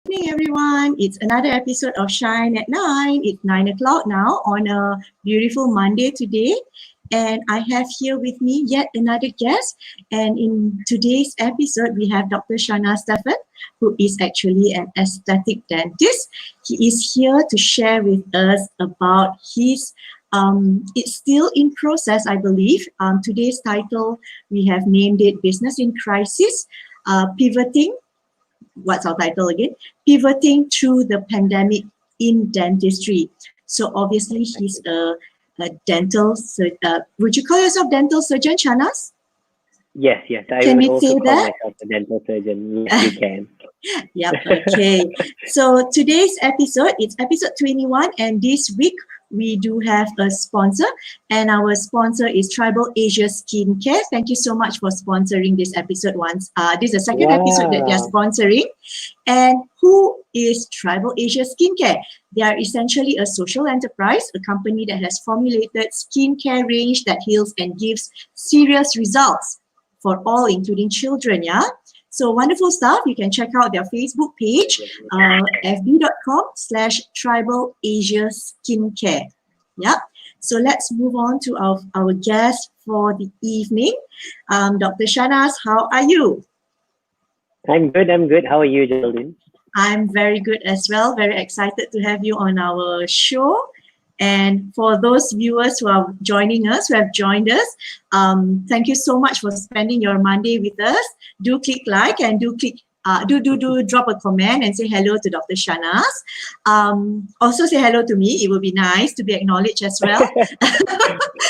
Evening, everyone. It's another episode of Shine at 9. It's 9 o'clock now on a beautiful Monday today. And I have here with me yet another guest. And in today's episode, we have Dr. Shanaz Stephen, who is actually an aesthetic dentist. He is here to share with us about his it's still in process, I believe. Today's title, we have named it Business in Crisis, Pivoting. What's our title again? Pivoting through the pandemic in dentistry. So obviously he's a dental surgeon. Would you call yourself dental surgeon, Shanaz? Yes. I Can would we also say call that? myself a dental surgeon. Yes, you can. Yep, okay. So today's episode, it's episode 21, and this week we do have a sponsor, and our sponsor is Tribal Asia Skincare. Thank you so much for sponsoring this episode once. This is the second episode that they are sponsoring. And who is Tribal Asia Skincare? They are essentially a social enterprise, a company that has formulated skincare range that heals and gives serious results for all, including children, yeah? So wonderful stuff. You can check out their Facebook page, fb.com/Tribal Asia Skincare. Yeah. So let's move on to our guest for the evening. Dr. Shanaz, how are you? I'm good. How are you, Geraldine? I'm very good as well. Very excited to have you on our show. And for those viewers who are joining us, who have joined us, thank you so much for spending your Monday with us. Do click like and do drop a comment and say hello to Dr. Shanaz. Also say hello to me. It would be nice to be acknowledged as well.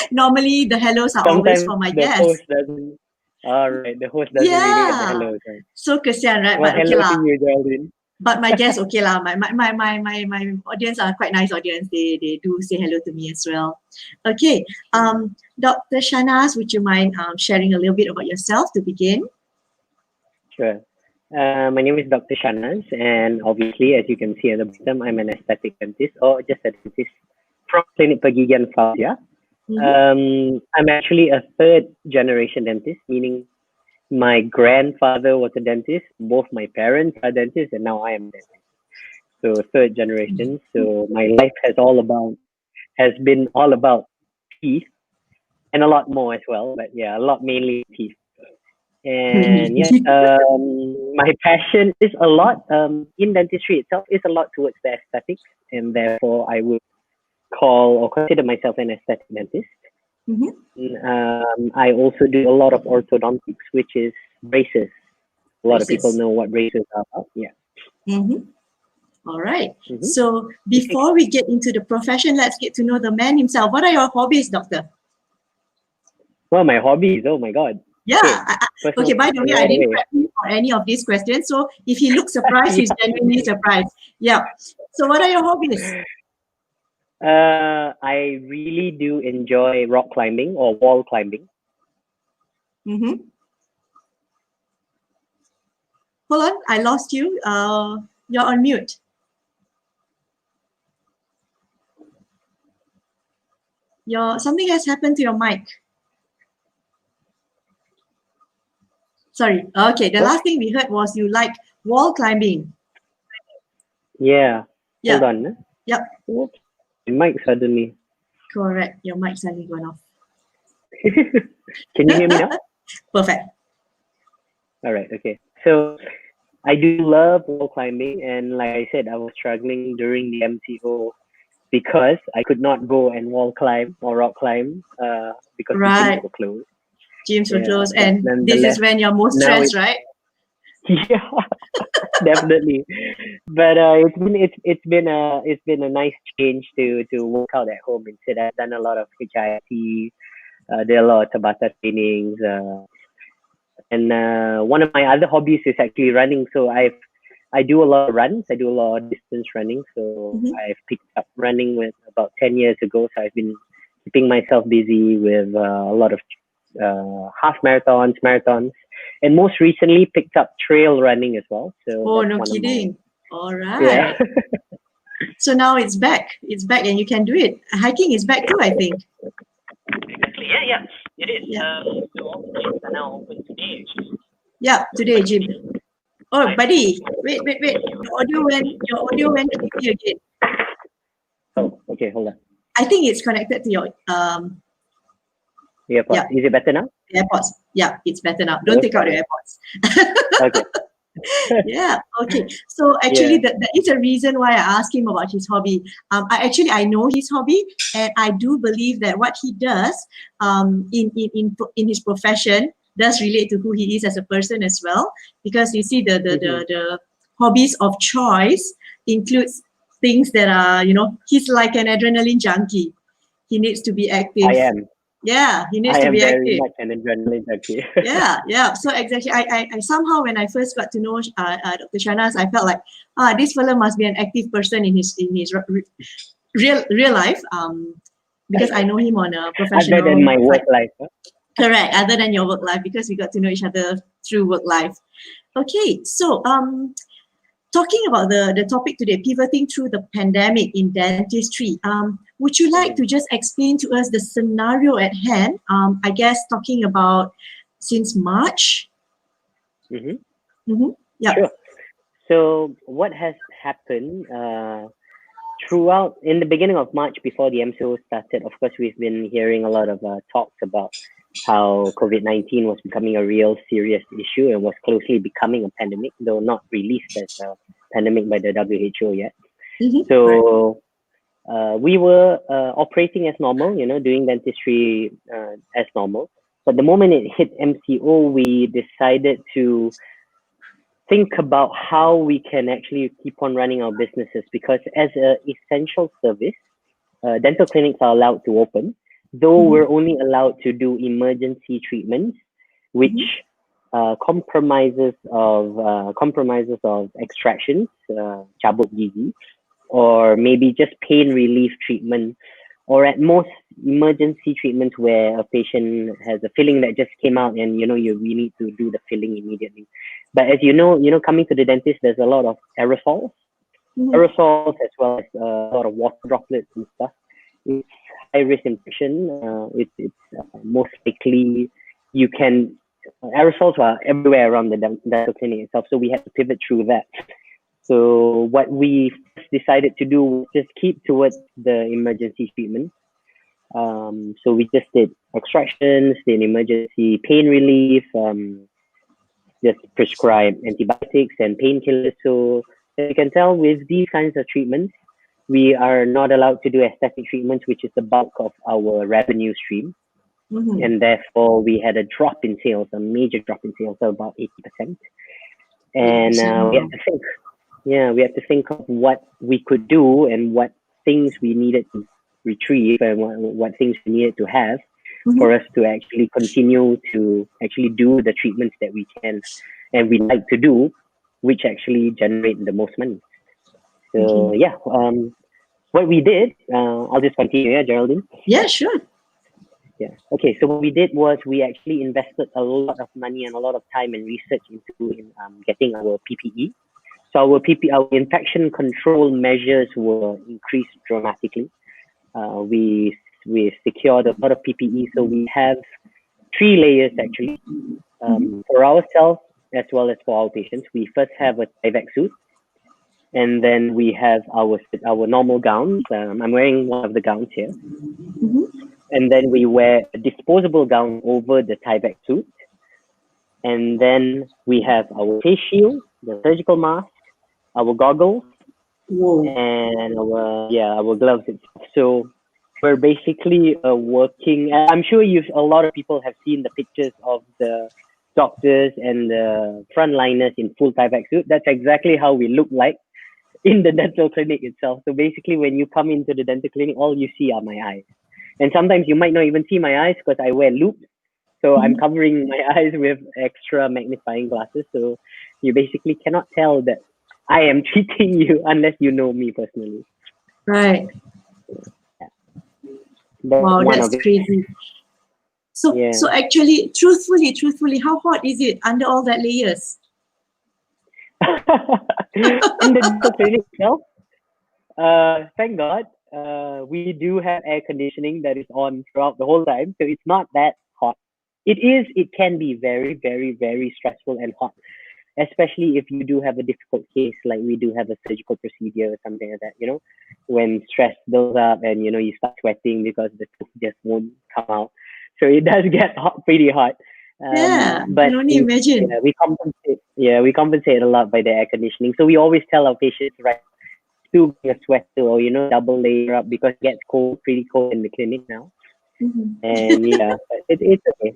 Normally the hellos are always for my guests. All right, the host doesn't really get the hello. Right? So kesian, right? Well, but okay hello to you, Geraldine. But my guests, okay lah. My audience are quite nice audience. They do say hello to me as well. Okay, Dr. Shanaz, would you mind sharing a little bit about yourself to begin? Sure. My name is Dr. Shanaz, and obviously, as you can see at the bottom, I'm an aesthetic dentist, or just a dentist from Clinic Pergigian Fauzia. I'm actually a third generation dentist, meaning my grandfather was a dentist, both my parents are dentists, and now I am a dentist. So third generation. So my life has been all about teeth and a lot more as well. But yeah, a lot mainly teeth. And my passion is a lot in dentistry itself is a lot towards the aesthetics, and therefore I would call or consider myself an aesthetic dentist. I also do a lot of orthodontics, which is braces. A lot of people know what braces are about. Yeah. All right. So before we get into the profession, let's get to know the man himself. What are your hobbies, doctor? Well, my hobbies. Oh my God. Yeah. Okay. By the way, I didn't prep him for any of these questions. So if he looks surprised, he's genuinely surprised. Yeah. So what are your hobbies? I really do enjoy rock climbing or wall climbing. Hold on, I lost you. You're on mute. Something has happened to your mic. Sorry. Okay, the last thing we heard was you like wall climbing. Yeah. Hold on. Yep. Oops. The mic suddenly. Correct. Your mic suddenly gone off. Can you hear me now? Perfect. All right. Okay. So I do love wall climbing, and like I said, I was struggling during the MCO because I could not go and wall climb or rock climb because the gyms were closed. Gyms were closed, and this is when you're most stressed, right? Yeah, definitely. But it's been a nice change to work out at home instead. I've done a lot of HIIT, did a lot of Tabata trainings, and one of my other hobbies is actually running. So I do a lot of runs. I do a lot of distance running. So I've picked up running with about 10 years ago. So I've been keeping myself busy with a lot of half marathons, and most recently picked up trail running as well. So no kidding. All right. Yeah. So now it's back. It's back, and you can do it. Hiking is back too, I think. Exactly. Yeah. It is. So all the gyms are now open today. Yeah, today, Jim. Oh, buddy, wait. Your audio went tricky again. Oh, okay, hold on. I think it's connected to your AirPods. yeah, Is it better now? AirPods. Yeah, it's better now. Don't take out your AirPods. Okay. Yeah, okay. So actually, Yeah. that is a reason why I asked him about his hobby. I know his hobby, and I do believe that what he does in his profession does relate to who he is as a person as well. Because you see, the hobbies of choice includes things that are, he's like an adrenaline junkie. He needs to be active. I am. Yeah, he needs I to am be very active. much an adrenaline junkie. Yeah. So exactly, I somehow when I first got to know Dr. Shanaz, I felt like this fellow must be an active person in his real life. Because I know him on a Other professional than my work side. life. Huh? Correct. Other than your work life, because we got to know each other through work life. Okay, so talking about the topic today, pivoting through the pandemic in dentistry, would you like to just explain to us the scenario at hand? I guess talking about since March. Mm-hmm. Yeah. Sure. So what has happened throughout in the beginning of March before the MCO started? Of course, we've been hearing a lot of talks about how COVID-19 was becoming a real serious issue and was closely becoming a pandemic, though not released as a pandemic by the WHO yet. Mm-hmm. So we were operating as normal, doing dentistry as normal. But the moment it hit MCO, we decided to think about how we can actually keep on running our businesses, because as an essential service, dental clinics are allowed to open, though we're only allowed to do emergency treatments, which compromises of extractions, cabut gigi, or maybe just pain relief treatment, or at most emergency treatments where a patient has a filling that just came out and we need to do the filling immediately. But as coming to the dentist, there's a lot of aerosols as well as a lot of water droplets and stuff. It's high risk infection. It's most likely you can aerosols are everywhere around the dental clinic itself, so we had to pivot through that. So what we decided to do was just keep towards the emergency treatment. So we just did extractions, did emergency pain relief, just prescribe antibiotics and painkillers. So as you can tell, with these kinds of treatments, we are not allowed to do aesthetic treatments, which is the bulk of our revenue stream. And therefore, we had a drop in sales, a major drop in sales of about 80%. And we had to think of what we could do and what things we needed to retrieve and what things we needed to have for us to actually continue to actually do the treatments that we can and we like to do, which actually generate the most money. So what we did, I'll just continue, Geraldine? Yeah, sure. Yeah. Okay. So what we did was we actually invested a lot of money and a lot of time and research into getting our PPE. So our infection control measures were increased dramatically. We secured a lot of PPE, so we have 3 layers actually for ourselves as well as for our patients. We first have a Tyvek suit, and then we have our normal gowns. I'm wearing one of the gowns here, and then we wear a disposable gown over the Tyvek suit, and then we have our face shield, the surgical mask, our goggles, and our gloves itself. So we're basically working. I'm sure a lot of people have seen the pictures of the doctors and the frontliners in full Tyvek suit. That's exactly how we look like in the dental clinic itself. So basically, when you come into the dental clinic, all you see are my eyes. And sometimes you might not even see my eyes because I wear loupes. So I'm covering my eyes with extra magnifying glasses. So you basically cannot tell that I am treating you unless you know me personally. Right. Yeah. Wow, that's crazy. So actually, truthfully, how hot is it under all that layers? In the dental clinic itself, thank God, we do have air conditioning that is on throughout the whole time, so it's not that hot. It can be very, very, very stressful and hot. especially if you do have a difficult case, like we do have a surgical procedure or something like that, when stress builds up and, you start sweating because the tooth just won't come out. So it does get hot, pretty hot. Yeah, I But can only imagine. we compensate. Yeah, we compensate a lot by the air conditioning. So we always tell our patients, right, to bring a sweater or, double layer up because it gets cold, pretty cold in the clinic now. Mhm. And yeah, but it's okay.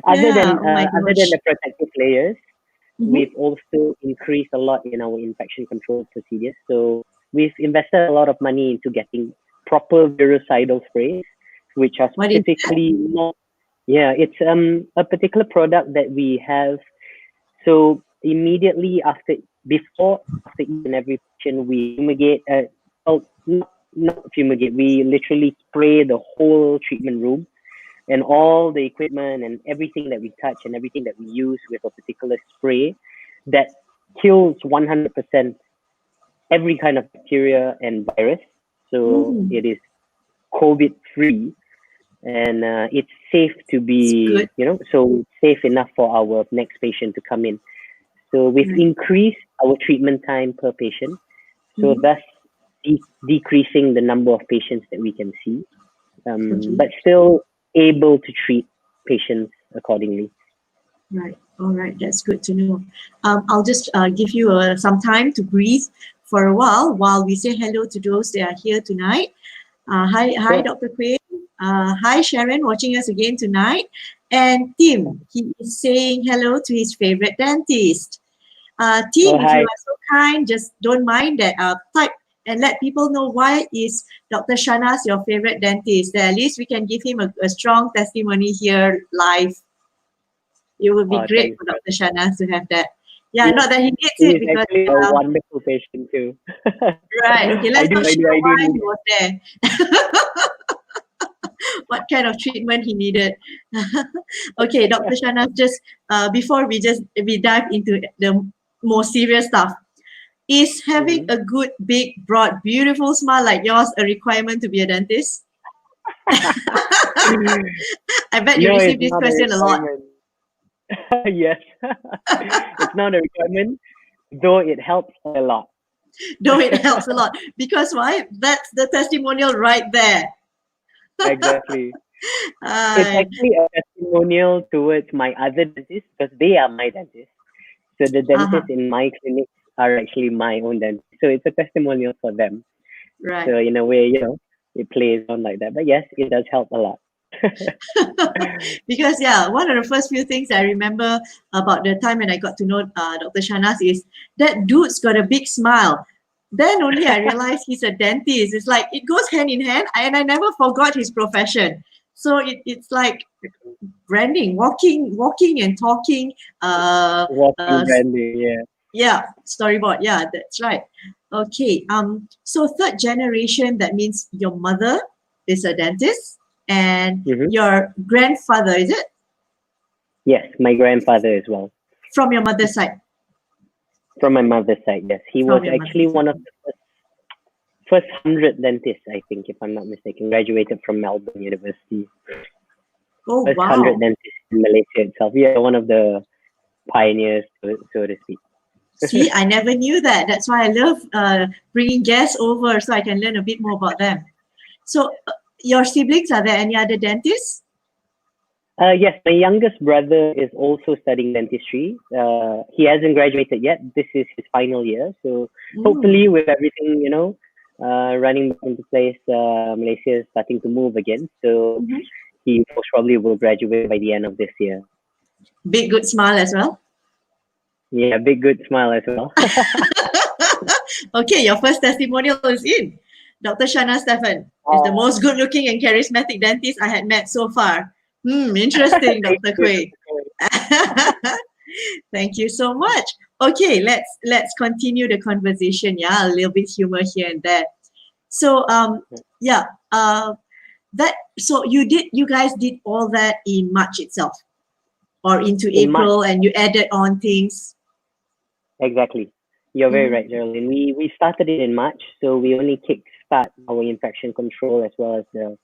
other Yeah, than oh my other than gosh. the protective layers, Mhm. we've also increased a lot in our infection control procedures. So we've invested a lot of money into getting proper virucidal sprays, which are What is that? specifically not. Yeah, it's a particular product that we have. So immediately after each and every patient, we fumigate. Well, not fumigate. We literally spray the whole treatment room and all the equipment and everything that we touch and everything that we use with a particular spray that kills 100% every kind of bacteria and virus. So Mhm. it is COVID free and it's safe to It's good. be, so safe enough for our next patient to come in. So we've Right. increased our treatment time per patient, so Mhm. thus decreasing the number of patients that we can see, Okay. but still able to treat patients accordingly. Right. All right. That's good to know. I'll just give you some time to breathe for a while we say hello to those that are here tonight. Hi, Sure. Dr. Quinn. Hi, Sharon, watching us again tonight. And Tim, he is saying hello to his favorite dentist. Oh, Tim, if you hi. are so kind, just don't mind that. Type and let people know why is Dr. Shanaz your favorite dentist. At least we can give him a strong testimony here live. It would be Oh, great thanks. for Dr. Shanaz to have that. Yeah, He, not that he needs he it is because, actually a um, wonderful patient too. right. Okay, I let's do, not I do, share I do why need he was there, what kind of treatment he needed. Okay, Dr. Shanaz, just before we dive into the more serious stuff, is having it. a good, big, broad, beautiful smile like yours a requirement to be a dentist? Mhm. I bet you No, receive it's this not a question a lot. requirement. Yes, it's not a requirement, though it helps a lot. Though it helps a lot. Because why? That's the testimonial right there. Exactly. It's Uh, actually a testimonial towards my other dentists because they are my dentists. So the uh-huh, dentists in my clinic are actually my own dentists. So it's a testimonial for them. right. So in a way, it plays on like that. But yes, it does help a lot. Because yeah, one of the first few things I remember about the time when I got to know Dr. Shanaz is that dude's got a big smile. Then only I realized he's a dentist. It's like it goes hand in hand, and I never forgot his profession. So it's like branding, walking and talking. Walking branding, yeah. Yeah, storyboard. Yeah, that's right. Okay. So third generation, that means your mother is a dentist and Hmm. your grandfather, is it? Yes, my grandfather as well. From your mother's side. From my mother's side, yes. He was From your actually mother's one of side. the first 100 dentists, I think, if I'm not mistaken. Graduated from Melbourne University. Oh First 100 wow. dentists in Malaysia itself. Yeah, one of the pioneers, so to speak. See, I never knew that. That's why I love bringing guests over so I can learn a bit more about them. So, your siblings, are there any other dentists? Yes, my youngest brother is also studying dentistry. He hasn't graduated yet. This is his final year. So hopefully, Mm. with everything, running back into place, Malaysia is starting to move again. So Mhm. he most probably will graduate by the end of this year. Big, good smile as well. Yeah, big good smile as well. Okay, your first testimonial is in. Dr. Shanaz Stephen is the Uh, most good looking and charismatic dentist I had met so far. Interesting, thank Dr. you. Quay. Thank you so much. Okay, let's continue the conversation. Yeah, a little bit humor here and there. So yeah, that so you guys did all that in March itself or into In March, April and you added on things. exactly. You're very Mhm. right, Geraldine. We started it in March, so we only kickstart our infection control as well as the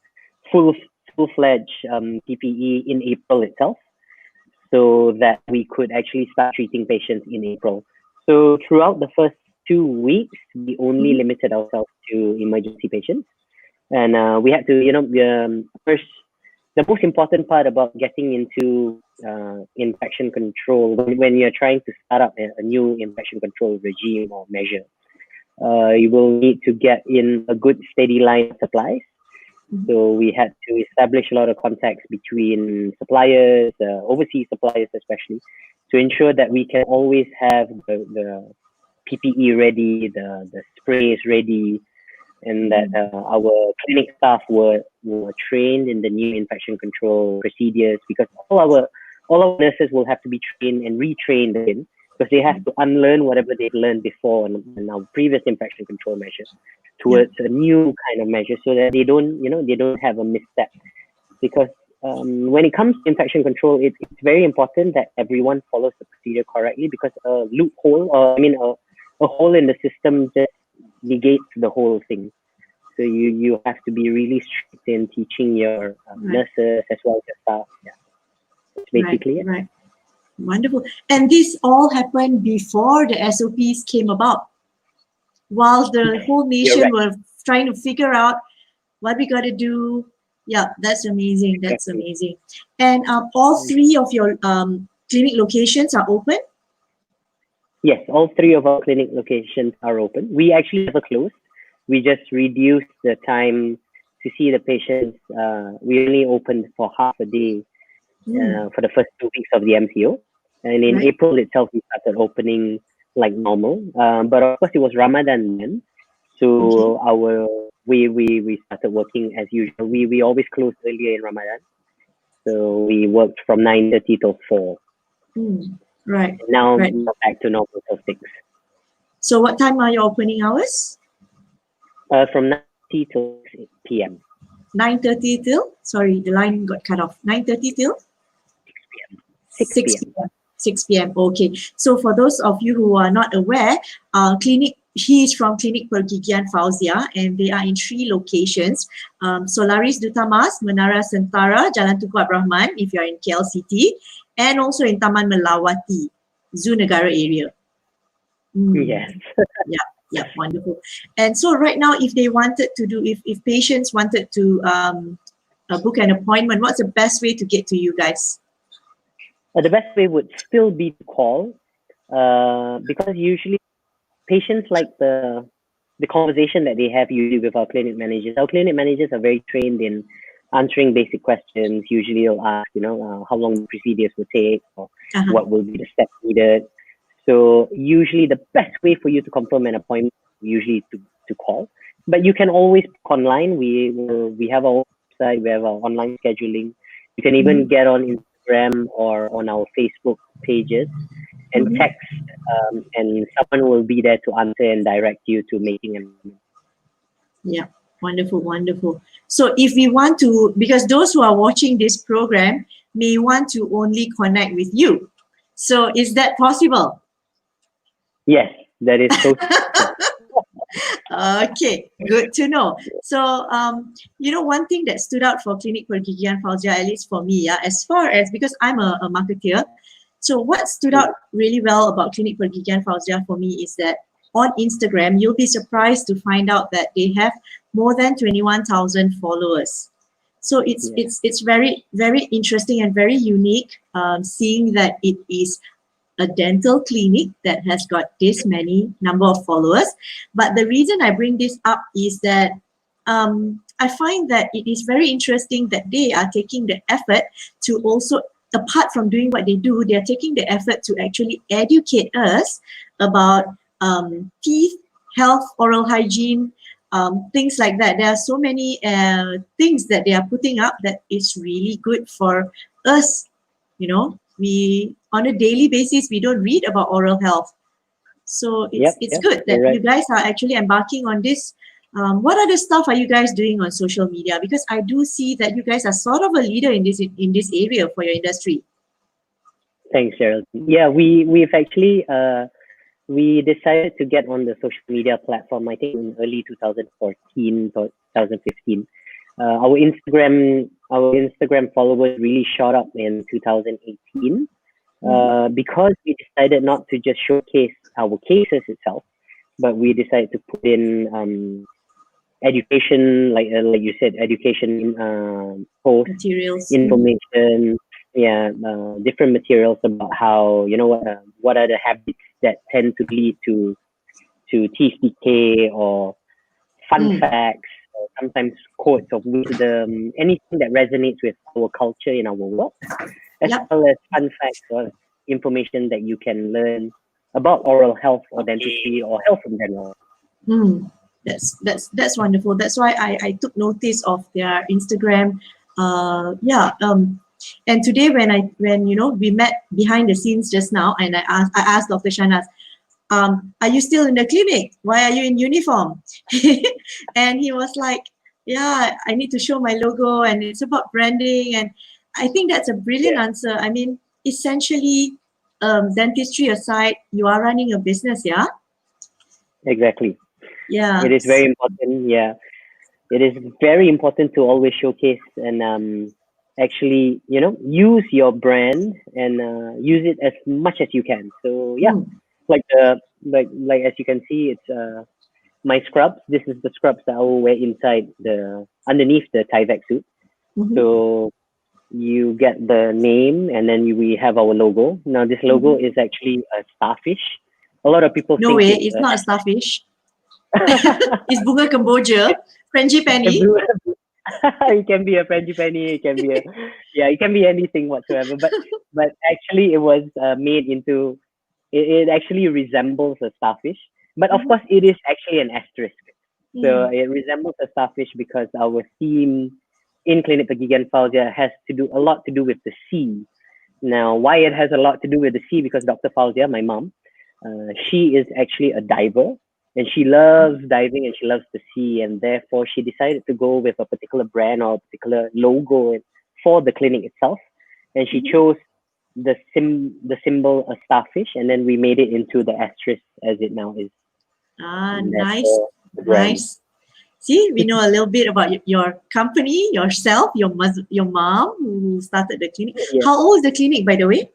full full fledged PPE in April itself. so that we could actually start treating patients in April. So throughout the first 2 weeks, we only limited ourselves to emergency patients, and we had to, first, the most important part about getting into infection control when you're trying to start up a new infection control regime or measure, you will need to get in a good steady line of supplies. So we had to establish a lot of contacts between suppliers, overseas suppliers especially, to ensure that we can always have the PPE ready, the sprays ready, and that our clinic staff were trained in the new infection control procedures, because all our nurses will have to be trained and retrained again, because they have to unlearn whatever they've learned before in our previous infection control measures towards a new kind of measure, so that they don't have a misstep. Because when it comes to infection control, it's very important that everyone follows the procedure correctly, because a loophole, or a hole in the system just negates the whole thing. So you have to be really strict in teaching your nurses as well as your staff. Yeah, that's basically it. Right. Wonderful. And this all happened before the SOPs came about, while the whole nation were trying to figure out what we got to do. Yeah, that's amazing. That's amazing. And all three of your clinic locations are open? Yes, all three of our clinic locations are open. We actually never closed. We just reduced the time to see the patients. We only opened for half a day for the first 2 weeks of the MCO. And in April itself, we started opening like normal. But of course, it was Ramadan then. So we started working as usual. We always closed earlier in Ramadan. So we worked from 9:30 till 4. Right. Now we're back to normal till 6. So what time are your opening hours? From 9:30 till 6 p.m. 9:30 till? Sorry, the line got cut off. 9:30 till? 6 p.m. 6 p.m. Okay. So for those of you who are not aware, he is from Klinik Pergigian Fauzia, and they are in 3 locations. Solaris Duta Mas, Menara Sentara, Jalan Tunku Abdul Rahman, if you're in KL City, and also in Taman Melawati, Zoo Negara area. Yes. Yeah, wonderful. And so right now, if they wanted to do, if patients wanted to book an appointment, what's the best way to get to you guys? The best way would still be to call, because usually patients like the conversation that they have usually with our clinic managers. Our clinic managers are very trained in answering basic questions. Usually they'll ask, how long the procedures will take, or what will be the steps needed. So usually the best way for you to confirm an appointment is usually to call. But you can always book online. We have our website, we have our online scheduling. You can even get on Instagram or on our Facebook pages and text, and someone will be there to answer and direct you to making an appointment. Yeah, wonderful, wonderful. So if we want to, because those who are watching this program may want to only connect with you. So is that possible? Yes, that is so. Okay, good to know. So, one thing that stood out for Klinik Pergigian Fauzia, at least for me, as far as, because I'm a marketeer, so what stood out really well about Klinik Pergigian Fauzia for me is that on Instagram, you'll be surprised to find out that they have more than 21,000 followers. So it's very, very interesting and very unique, seeing that it is a dental clinic that has got this many number of followers. But the reason I bring this up is that I find that it is very interesting that they are taking the effort to also, apart from doing what they do, they are taking the effort to actually educate us about teeth, health, oral hygiene, things like that. There are so many things that they are putting up that is really good for us. We, on a daily basis, we don't read about oral health. So it's good that you guys are actually embarking on this. What other stuff are you guys doing on social media? Because I do see that you guys are sort of a leader in this area for your industry. Thanks, Gerald. Yeah, we've actually we decided to get on the social media platform, I think in early 2014, 2015. Our Instagram followers really shot up in 2018. Because we decided not to just showcase our cases itself, but we decided to put in education, like you said, education posts, Materials. information, different materials about how what are the habits that tend to lead to teeth decay, or fun facts, or sometimes quotes of wisdom, anything that resonates with our culture in our work, as Yep. well as fun facts or information that you can learn about oral health or dentistry or health in general. That's wonderful. That's why I took notice of their Instagram. And today when we met behind the scenes just now, and I asked Dr. Shanaz, are you still in the clinic? Why are you in uniform? And he was like, yeah, I need to show my logo, and it's about branding. And I think that's a brilliant answer. I mean, essentially, dentistry aside, you are running a business, yeah? Exactly. Yeah. It is very important. Yeah. It is very important to always showcase and actually, use your brand and use it as much as you can. So yeah, like as you can see, it's my scrubs. This is the scrubs that I will wear underneath the Tyvek suit. So you get the name, and then we have our logo. Now this logo is actually a starfish. A lot of people No think way, it's not a starfish. It's bunga kemboja, frangipani. It can be a frangipani. It can be it can be anything whatsoever. But actually, it was made into. It actually resembles a starfish, but of course, it is actually an asterisk. So it resembles a starfish because our theme in Klinik Pergigian Fauzia has a lot to do with the sea. Now, why it has a lot to do with the sea? Because Dr. Fauzia, my mom, she is actually a diver, and she loves diving and she loves the sea, and therefore she decided to go with a particular brand or a particular logo for the clinic itself, and she chose the symbol a starfish, and then we made it into the asterisk as it now is. Nice. See, we know a little bit about your company, yourself, your mom who started the clinic. Yeah. How old is the clinic, by the way?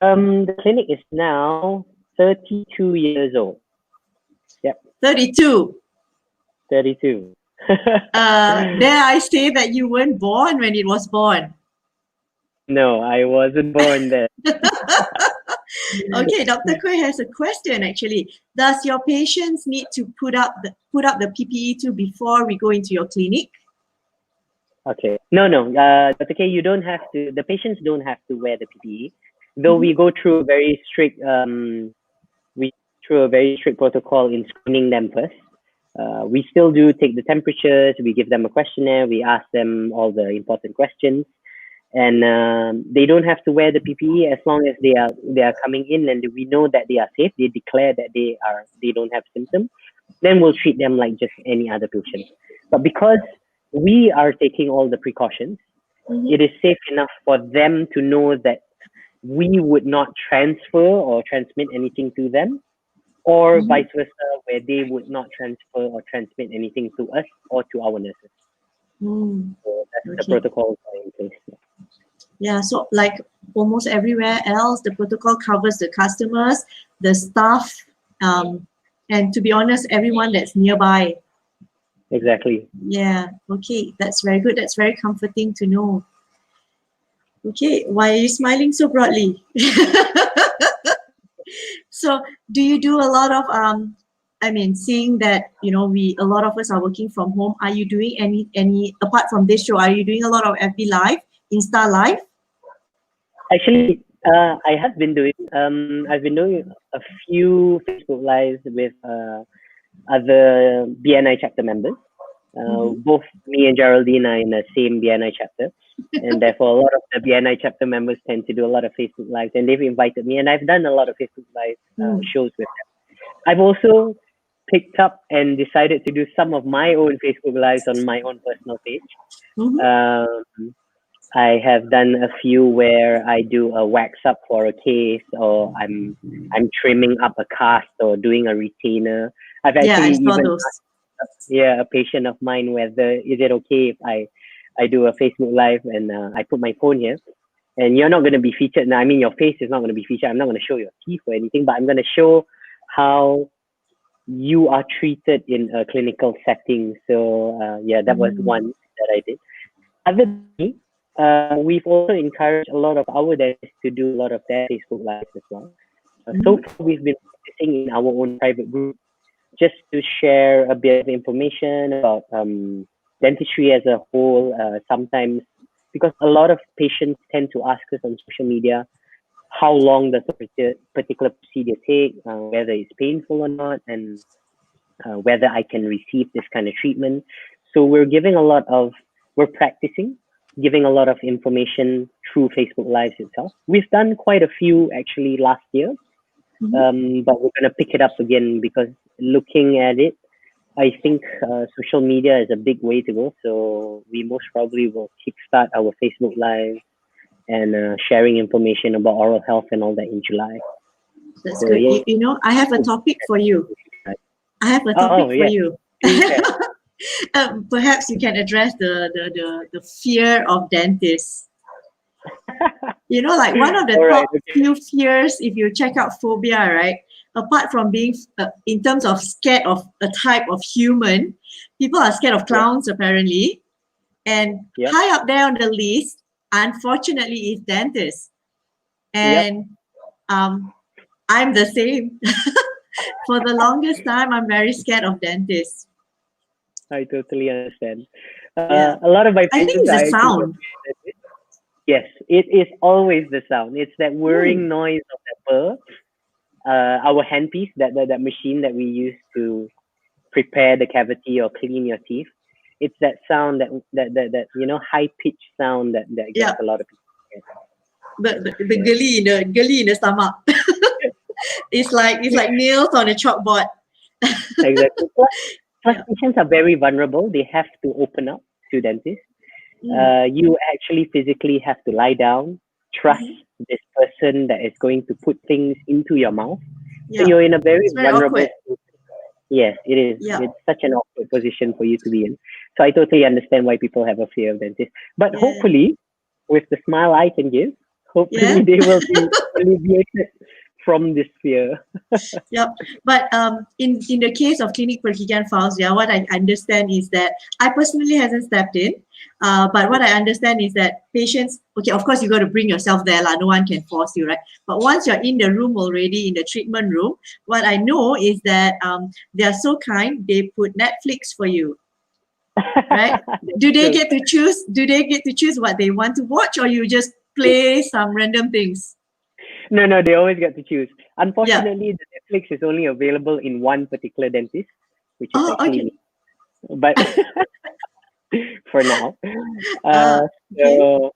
The clinic is now 32 years old. Yep. 32. 32. Dare I say that you weren't born when it was born? No, I wasn't born then. Okay, Dr. Koi has a question actually. Does your patients need to put up the PPE too before we go into your clinic? Okay. No. Dr. K, you don't have to. The patients don't have to wear the PPE, though we go through a very strict protocol in screening them first. We still do take the temperatures. We give them a questionnaire. We ask them all the important questions, and they don't have to wear the PPE as long as they are coming in and we know that they are safe. They declare that they don't have symptoms. Then we'll treat them like just any other patient. But because we are taking all the precautions, it is safe enough for them to know that we would not transfer or transmit anything to them, or vice versa, where they would not transfer or transmit anything to us or to our nurses. So that's the protocol in place. Yeah, so like almost everywhere else, the protocol covers the customers, the staff, and to be honest, everyone that's nearby. Exactly. Yeah, okay, that's very good. That's very comforting to know. Okay, why are you smiling so broadly? So do you do a lot of, seeing that, a lot of us are working from home, are you doing any, apart from this show, are you doing a lot of FB Live, Insta Live? Actually, I have been doing. I've been doing a few Facebook lives with other BNI chapter members. Both me and Geraldine are in the same BNI chapter, and therefore a lot of the BNI chapter members tend to do a lot of Facebook lives, and they've invited me, and I've done a lot of Facebook live shows with them. I've also picked up and decided to do some of my own Facebook lives on my own personal page. I have done a few where I do a wax up for a case, or I'm trimming up a cast or doing a retainer. I've actually even asked, a patient of mine whether is it okay if I do a Facebook live and I put my phone here. and you're not going to be featured. Now, I mean, your face is not going to be featured. I'm not going to show your teeth or anything, but I'm going to show how you are treated in a clinical setting. So yeah, that was one that I did. Other than me, we've also encouraged a lot of our dentists to do a lot of their Facebook lives as well. So far, we've been practicing in our own private group just to share a bit of information about dentistry as a whole. Sometimes, because a lot of patients tend to ask us on social media, how long does a particular procedure take, whether it's painful or not, and whether I can receive this kind of treatment. So we're practicing, giving a lot of information through Facebook Lives itself. We've done quite a few actually last year, but we're going to pick it up again because looking at it, I think social media is a big way to go. So we most probably will kickstart our Facebook Live and sharing information about oral health and all that in July. That's so, good. Yeah. You know, I have a topic for you. I have a topic for you. Perhaps you can address the fear of dentists. You know, like one of the top few fears, if you check out phobia, right? Apart from being, in terms of scared of a type of human, people are scared of clowns apparently. And high up there on the list, unfortunately, is dentists. And I'm the same. For the longest time, I'm very scared of dentists. I totally understand. A lot of my patients, I think it's the sound. Yes, it is always the sound. It's that whirring noise of the burr. Our handpiece, that machine that we use to prepare the cavity or clean your teeth. It's that sound that you know, high pitched sound that gets a lot of people. The gully in the stomach. It's like nails on a chalkboard. Exactly. Plus, patients are very vulnerable. They have to open up to dentists. You actually physically have to lie down, trust this person that is going to put things into your mouth. So you're in a very vulnerable position. Yes, it is. It's such an awkward position for you to be in. So I totally understand why people have a fear of dentists. But hopefully, with the smile I can give, hopefully they will be alleviated from this fear. But in the case of Clinic Pergigian Files, what I understand is that I personally hasn't stepped in, but what I understand is that patients, of course you got to bring yourself there, no one can force you, right? But once you're in the room already, in the treatment room, what I know is that they are so kind, they put Netflix for you. Right? Do they get to choose? Do they get to choose what they want to watch, or you just play some random things? No, they always get to choose. Unfortunately, the Netflix is only available in one particular dentist, which is actually me. But for now, so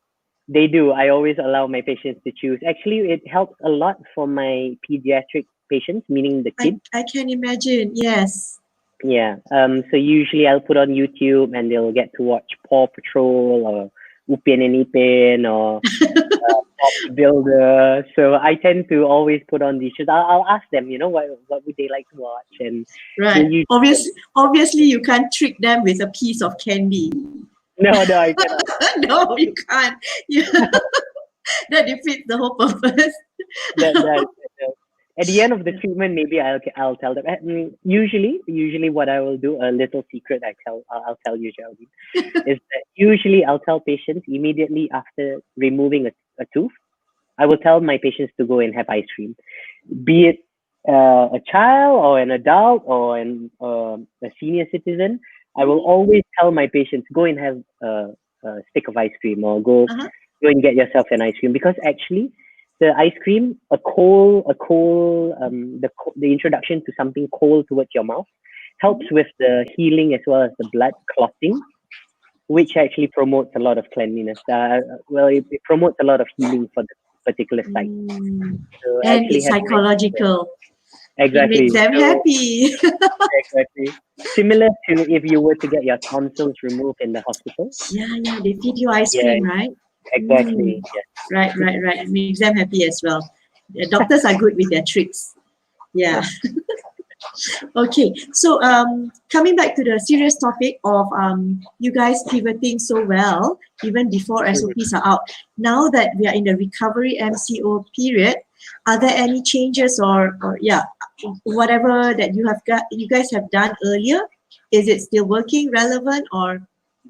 they do. I always allow my patients to choose. Actually, it helps a lot for my pediatric patients, meaning the kids. I can imagine. Yes. Yeah. So usually I'll put on YouTube and they'll get to watch Paw Patrol or Upin and Ipin or Bob Builder. So I tend to always put on these shows. I'll ask them, you know, what would they like to watch? And obviously you can't trick them with a piece of candy. No, I cannot. No, you can't. That defeats the whole purpose. At the end of the treatment, maybe I'll tell them. Usually what I will do, a little secret I'll tell you, Geraldine, is that usually I'll tell patients immediately after removing a tooth, I will tell my patients to go and have ice cream, be it a child or an adult or a senior citizen. I will always tell my patients, go and have a stick of ice cream or go and get yourself an ice cream, because actually the ice cream, the introduction to something cold towards your mouth helps with the healing as well as the blood clotting, which actually promotes a lot of cleanliness. It promotes a lot of healing for the particular site. So and it's psychological. Exactly. It makes them happy. Exactly. Similar to if you were to get your tonsils removed in the hospital. Yeah, they feed you ice cream, right? Exactly. Yes. Right. It makes them happy as well. The doctors are good with their tricks. Yeah. Okay, so coming back to the serious topic of you guys pivoting so well even before SOPs are out. Now that we are in the recovery MCO period, are there any changes or yeah, whatever that you guys have done earlier? Is it still working, relevant, or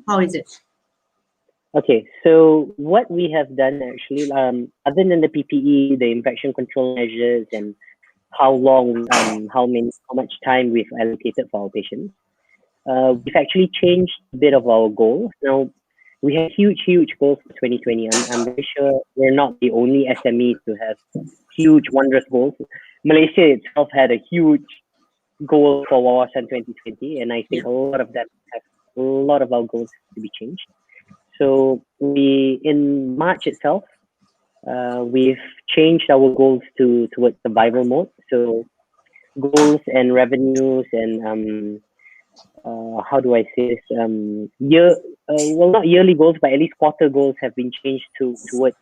how is it? Okay, so what we have done actually, other than the PPE, the infection control measures, and how much time we've allocated for our patients, we've actually changed a bit of our goals. Now, we have huge goals for 2020. I'm very sure we're not the only SME to have huge, wondrous goals. Malaysia itself had a huge goal for Wawasan 2020, and I think a lot of them have a lot of our goals to be changed. So in March itself, we've changed our goals towards survival mode. So goals and revenues and how do I say this? Well, not yearly goals, but at least quarter goals have been changed towards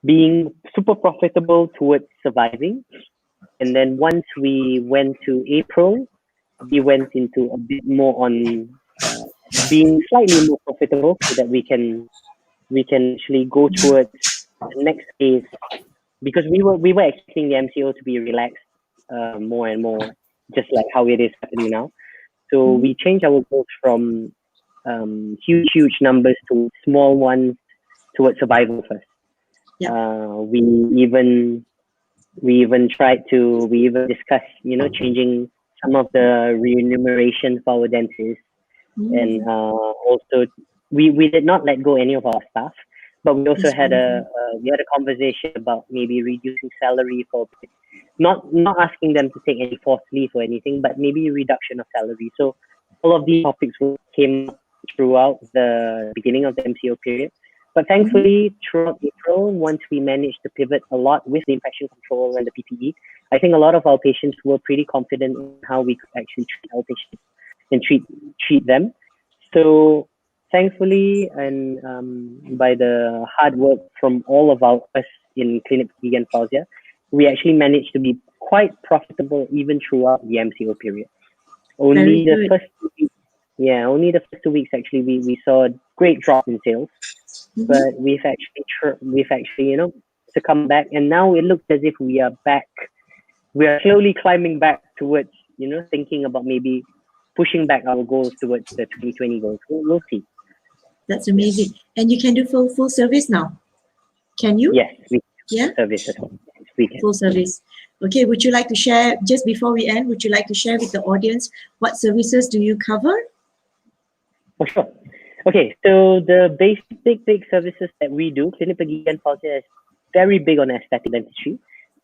being super profitable towards surviving. And then once we went to April, we went into a bit more on being slightly more profitable so that we can actually go towards the next phase, because we were expecting the MCO to be relaxed more and more, just like how it is happening now. So we changed our goals from huge numbers to small ones towards survival first. We even discussed, changing some of the remuneration for our dentists, and also we did not let go any of our staff, but we also had a conversation about maybe reducing salary for, not asking them to take any forced leave or anything, but maybe reduction of salary. So all of these topics came up throughout the beginning of the MCO period. But thankfully, throughout April, once we managed to pivot a lot with the infection control and the PPE, I think a lot of our patients were pretty confident in how we could actually treat our patients and treat them. So thankfully, and by the hard work from all of us in Clinic Perigi and Fauzia, we actually managed to be quite profitable even throughout the MCO period. Only the first 2 weeks actually we saw a great drop in sales, but we've actually succumbed back, and now it looks as if we are back. We are slowly climbing back towards thinking about maybe pushing back our goals towards the 2020 goals. We'll see. That's amazing. And you can do full service now. Can you? Yes, we yeah. Service as well. Yes, we can. Full service. Okay, would you like to share, just before we end, would you like to share with the audience what services do you cover? Oh, sure. Okay, so the big services that we do, Clinic Perigi and Fauzia is very big on aesthetic dentistry.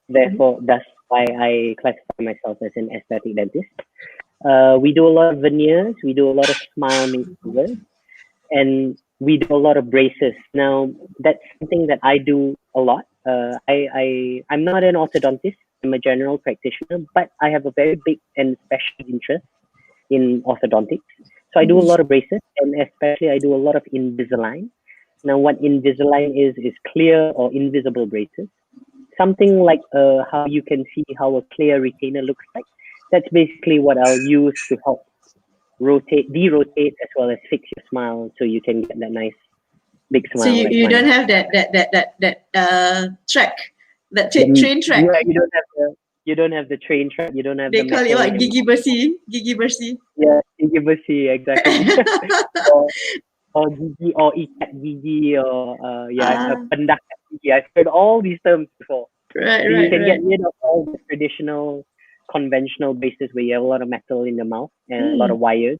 Therefore, that's why I classify myself as an aesthetic dentist. We do a lot of veneers, we do a lot of smile makeovers, and we do a lot of braces. Now, that's something that I do a lot. I'm not an orthodontist, I'm a general practitioner, but I have a very big and special interest in orthodontics. So I do a lot of braces, and especially I do a lot of Invisalign. Now, what Invisalign is clear or invisible braces. Something like how you can see how a clear retainer looks like. That's basically what I'll use to help derotate, as well as fix your smile, so you can get that nice big smile. So you don't have that track, train track. Yeah, you don't have the train track. You don't have. They call it what? Gigi bersih. Yeah, gigi bersih, exactly. or gigi, or ikat gigi, or pendakat gigi. I've heard all these terms before. Right, so you can get rid of all the traditional, conventional braces where you have a lot of metal in the mouth and a lot of wires.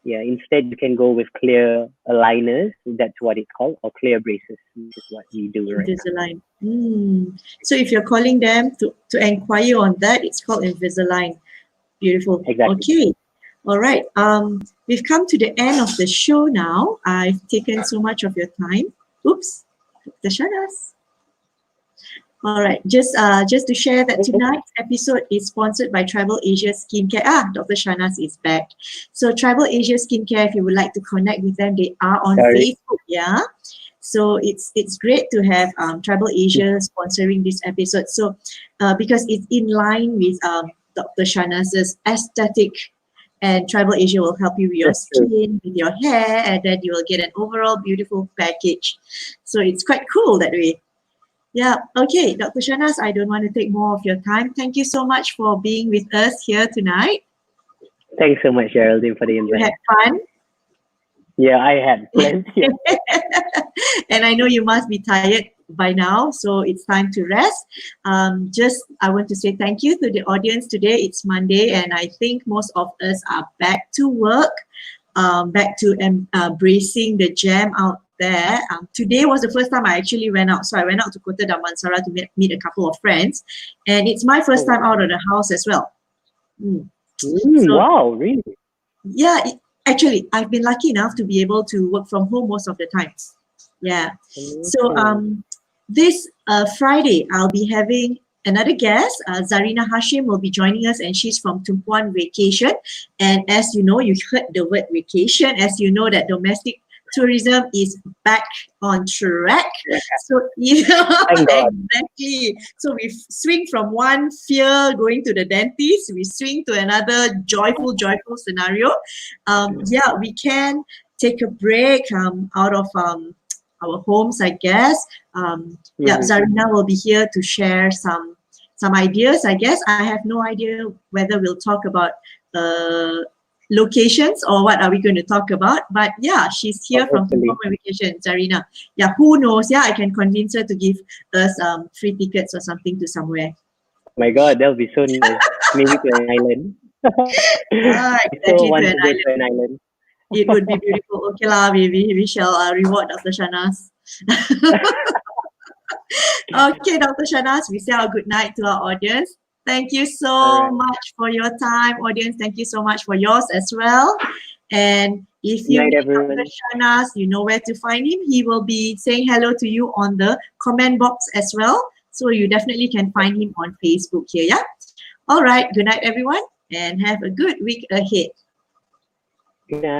Yeah, instead you can go with clear aligners. That's what it's called, or clear braces, which is what we do right Invisalign. So if you're calling them to inquire on that, it's called Invisalign. Beautiful. Exactly. Okay. All right. We've come to the end of the show now. I've taken so much of your time. Oops. The Shanaz. All right, just to share that tonight's episode is sponsored by Travel Asia Skincare. Dr. Shanaz is back. So Travel Asia Skincare, if you would like to connect with them, they are on Facebook. Yeah. So it's great to have Travel Asia sponsoring this episode. So because it's in line with Dr. Shanaz's aesthetic, and Travel Asia will help you with your That's true. skin, with your hair, and then you will get an overall beautiful package. So it's quite cool that way. Yeah, okay, Dr. Shanaz, I don't want to take more of your time. Thank you so much for being with us here tonight. Thanks so much, Geraldine, for the You had invite. fun. Yeah, I had plenty. And I know you must be tired by now, so it's time to rest. I want to say thank you to the audience today. It's Monday, and I think most of us are back to work, back to embracing the jam out there. Today was the first time I actually went out. So I went out to Kota Damansara to meet a couple of friends, and it's my first time out of the house as well. So Wow, really? yeah, actually, I've been lucky enough to be able to work from home most of the time. Yeah. So this Friday, I'll be having another guest. Zarina Hashim will be joining us, and she's from Tumpuan Vacation. And as you know, you heard the word vacation. As you know, that domestic tourism is back on track. So exactly. So we swing from one fear going to the dentist, we swing to another joyful scenario. Yeah, we can take a break out of our homes, I guess. Yeah, Zarina will be here to share some ideas, I guess. I have no idea whether we'll talk about locations or what are we going to talk about, but yeah, she's here from Tumpuan Vacation, Zarina. Yeah, who knows? Yeah, I can convince her to give us free tickets or something to somewhere. Oh my God, that'll be so nice. Maybe to an island. I Exactly, so want to to an go island. to an island. It would be beautiful. Okay lah, baby. We shall reward Dr. Shanaz. Okay, Dr. Shanaz, we say our good night to our audience. Thank you so much for your time, audience. Thank you so much for yours as well. And if you meet Dr. Shanaz, you know where to find him. He will be saying hello to you on the comment box as well. So you definitely can find him on Facebook here, yeah? All right, good night, everyone, and have a good week ahead. Good night.